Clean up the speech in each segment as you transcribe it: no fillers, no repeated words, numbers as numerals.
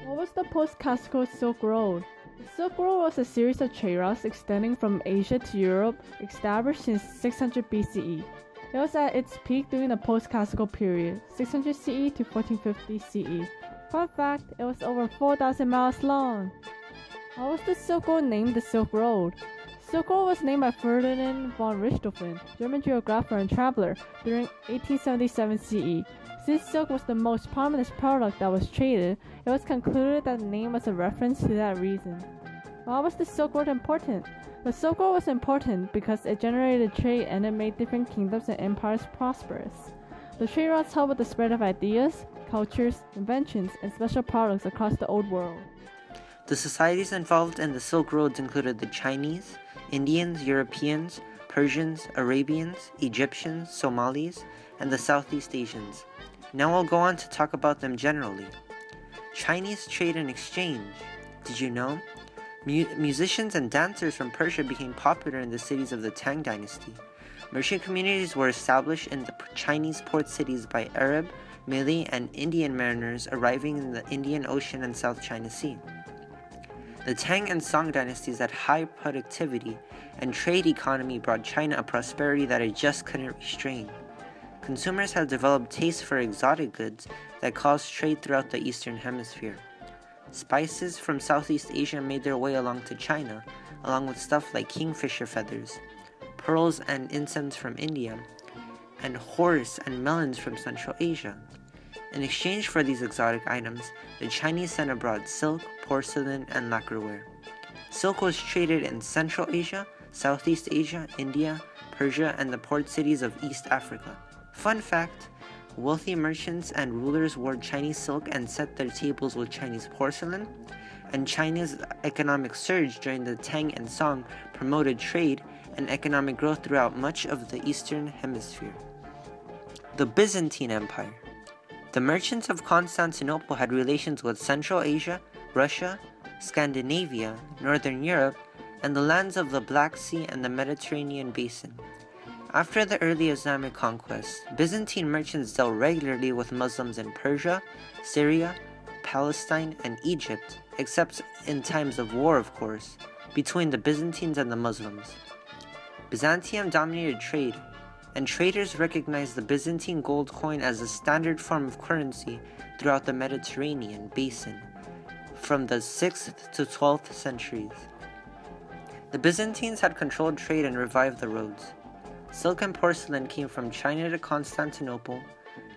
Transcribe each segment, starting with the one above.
What was the post-classical Silk Road? The Silk Road was a series of trade routes extending from Asia to Europe, established in 600 BCE. It was at its peak during the post-classical period, 600 CE to 1450 CE. Fun fact, it was over 4,000 miles long. Why was the Silk Road named the Silk Road? Silk Road was named by Ferdinand von Richthofen, German geographer and traveler, during 1877 CE. Since silk was the most prominent product that was traded, it was concluded that the name was a reference to that reason. Why was the Silk Road important? The Silk Road was important because it generated trade and it made different kingdoms and empires prosperous. The trade routes helped with the spread of ideas, cultures, inventions, and special products across the Old World. The societies involved in the Silk Roads included the Chinese, Indians, Europeans, Persians, Arabians, Egyptians, Somalis, and the Southeast Asians. Now we'll go on to talk about them generally. Chinese trade and exchange. Did you know? Musicians and dancers from Persia became popular in the cities of the Tang Dynasty. Merchant communities were established in the Chinese port cities by Arab, Malay, and Indian mariners arriving in the Indian Ocean and South China Sea. The Tang and Song dynasties had high productivity, and trade economy brought China a prosperity that it just couldn't restrain. Consumers had developed tastes for exotic goods that caused trade throughout the Eastern Hemisphere. Spices from Southeast Asia made their way along to China, along with stuff like kingfisher feathers, pearls and incense from India, and horse and melons from Central Asia. In exchange for these exotic items, the Chinese sent abroad silk, porcelain, and lacquerware. Silk was traded in Central Asia, Southeast Asia, India, Persia, and the port cities of East Africa. Fun fact, wealthy merchants and rulers wore Chinese silk and set their tables with Chinese porcelain, and China's economic surge during the Tang and Song promoted trade and economic growth throughout much of the Eastern Hemisphere. The Byzantine Empire. The merchants of Constantinople had relations with Central Asia, Russia, Scandinavia, Northern Europe, and the lands of the Black Sea and the Mediterranean basin. After the early Islamic conquest, Byzantine merchants dealt regularly with Muslims in Persia, Syria, Palestine, and Egypt, except in times of war, of course, between the Byzantines and the Muslims. Byzantium dominated trade, and traders recognized the Byzantine gold coin as the standard form of currency throughout the Mediterranean basin from the 6th to 12th centuries. The Byzantines had controlled trade and revived the roads. Silk and porcelain came from China to Constantinople,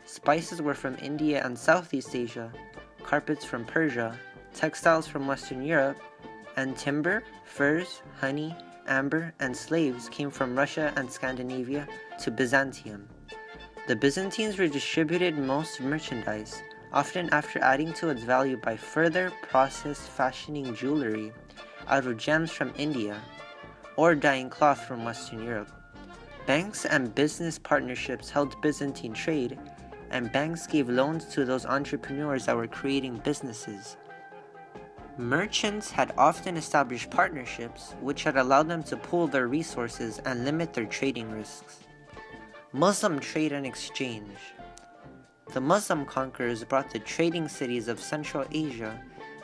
spices were from India and Southeast Asia, carpets from Persia, textiles from Western Europe, and timber, furs, honey, amber, and slaves came from Russia and Scandinavia to Byzantium. The Byzantines redistributed most merchandise, often after adding to its value by further processed fashioning jewelry out of gems from India, or dyeing cloth from Western Europe. Banks and business partnerships helped Byzantine trade, and banks gave loans to those entrepreneurs that were creating businesses. Merchants had often established partnerships, which had allowed them to pool their resources and limit their trading risks. Muslim trade and exchange. The Muslim conquerors brought the trading cities of Central Asia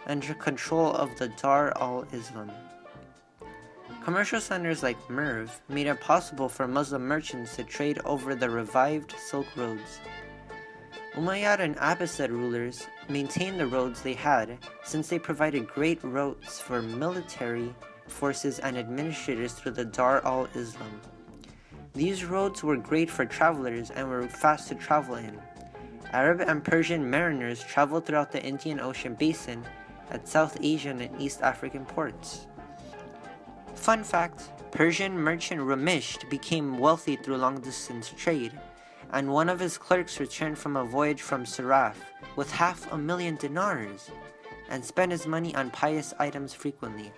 under control of the Dar al-Islam. Commercial centers like Merv made it possible for Muslim merchants to trade over the revived Silk Roads. Umayyad and Abbasid rulers maintained the roads they had since they provided great routes for military forces and administrators through the Dar al-Islam. These roads were great for travelers and were fast to travel in. Arab and Persian mariners traveled throughout the Indian Ocean basin at South Asian and East African ports. Fun fact, Persian merchant Ramisht became wealthy through long-distance trade, and one of his clerks returned from a voyage from Saraf with 500,000 dinars and spent his money on pious items frequently.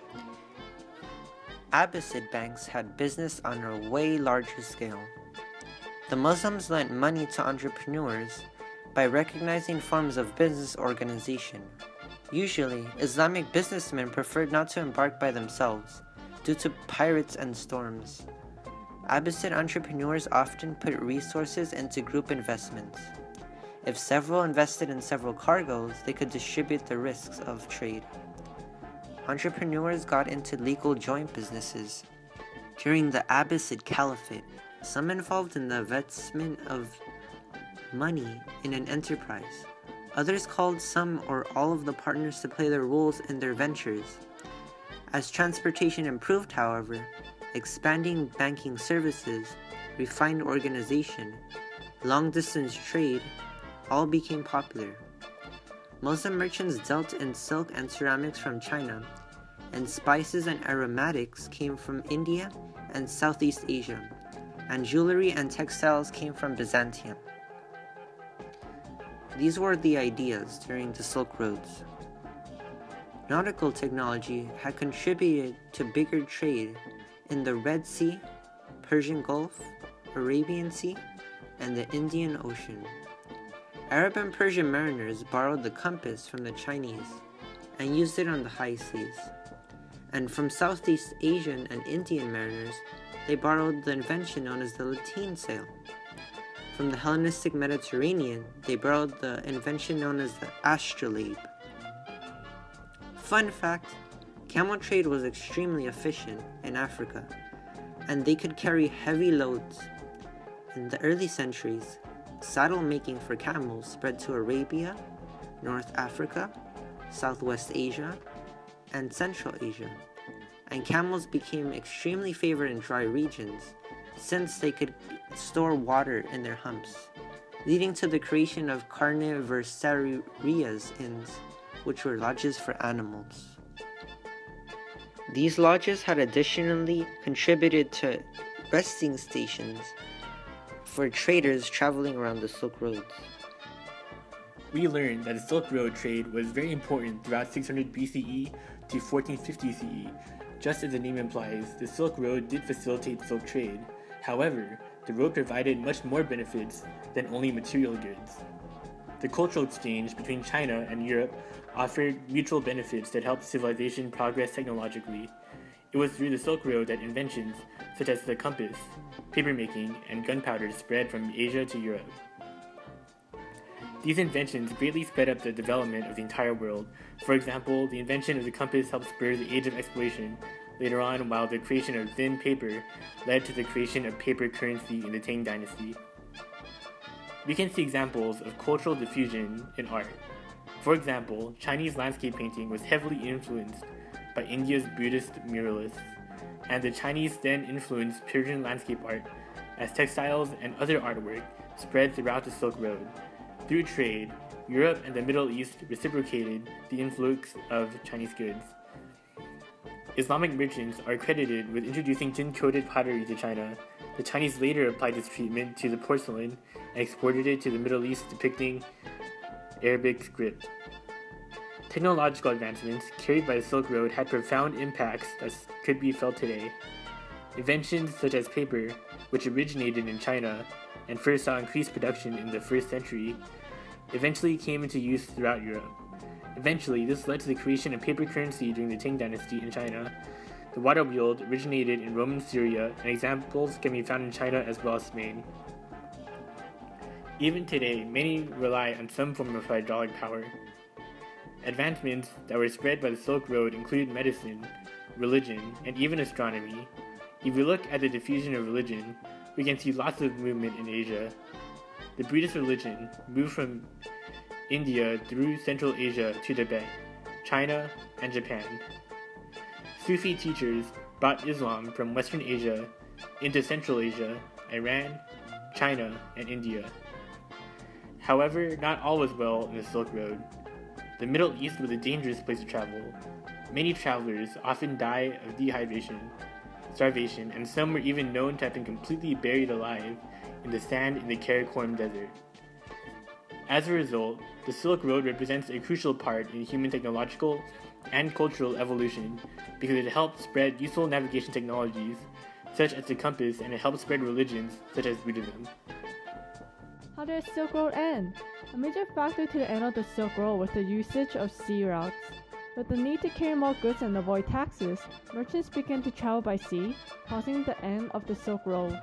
Abbasid banks had business on a way larger scale. The Muslims lent money to entrepreneurs by recognizing forms of business organization. Usually, Islamic businessmen preferred not to embark by themselves due to pirates and storms. Abbasid entrepreneurs often put resources into group investments. If several invested in several cargoes, they could distribute the risks of trade. Entrepreneurs got into legal joint businesses. During the Abbasid Caliphate, some involved in the investment of money in an enterprise. Others called some or all of the partners to play their roles in their ventures. As transportation improved, however, expanding banking services, refined organization, long-distance trade, all became popular. Muslim merchants dealt in silk and ceramics from China, and spices and aromatics came from India and Southeast Asia, and jewelry and textiles came from Byzantium. These were the ideas during the Silk Roads. Nautical technology had contributed to bigger trade in the Red Sea, Persian Gulf, Arabian Sea, and the Indian Ocean. Arab and Persian mariners borrowed the compass from the Chinese and used it on the high seas. And from Southeast Asian and Indian mariners, they borrowed the invention known as the lateen sail. From the Hellenistic Mediterranean, they borrowed the invention known as the astrolabe. Fun fact, camel trade was extremely efficient in Africa, and they could carry heavy loads. In the early centuries, saddle making for camels spread to Arabia, North Africa, Southwest Asia, and Central Asia, and camels became extremely favored in dry regions since they could store water in their humps, leading to the creation of carniversarias inns, which were lodges for animals. These lodges had additionally contributed to resting stations for traders traveling around the Silk Roads. We learned that the Silk Road trade was very important throughout 600 BCE to 1450 CE. Just as the name implies, the Silk Road did facilitate silk trade. However, the road provided much more benefits than only material goods. The cultural exchange between China and Europe offered mutual benefits that helped civilization progress technologically. It was through the Silk Road that inventions such as the compass, papermaking, and gunpowder spread from Asia to Europe. These inventions greatly sped up the development of the entire world. For example, the invention of the compass helped spur the age of exploration later on, while the creation of thin paper led to the creation of paper currency in the Tang Dynasty. We can see examples of cultural diffusion in art. For example, Chinese landscape painting was heavily influenced by India's Buddhist muralists, and the Chinese then influenced Persian landscape art as textiles and other artwork spread throughout the Silk Road. Through trade, Europe and the Middle East reciprocated the influx of Chinese goods. Islamic merchants are credited with introducing tin-coated pottery to China. The Chinese later applied this treatment to the porcelain and exported it to the Middle East depicting Arabic script. Technological advancements carried by the Silk Road had profound impacts that could be felt today. Inventions such as paper, which originated in China and first saw increased production in the 1st century, eventually came into use throughout Europe. Eventually, this led to the creation of paper currency during the Tang Dynasty in China. The water wheel originated in Roman Syria, and examples can be found in China as well as Spain. Even today, many rely on some form of hydraulic power. Advancements that were spread by the Silk Road include medicine, religion, and even astronomy. If we look at the diffusion of religion, we can see lots of movement in Asia. The Buddhist religion moved from India through Central Asia to Tibet, China, and Japan. Sufi teachers brought Islam from Western Asia into Central Asia, Iran, China, and India. However, not all was well in the Silk Road. The Middle East was a dangerous place to travel. Many travelers often die of dehydration, starvation, and some were even known to have been completely buried alive in the sand in the Karakoram Desert. As a result, the Silk Road represents a crucial part in human technological and cultural evolution because it helped spread useful navigation technologies such as the compass, and it helped spread religions such as Buddhism. How did the Silk Road end? A major factor to the end of the Silk Road was the usage of sea routes. With the need to carry more goods and avoid taxes, merchants began to travel by sea, causing the end of the Silk Road.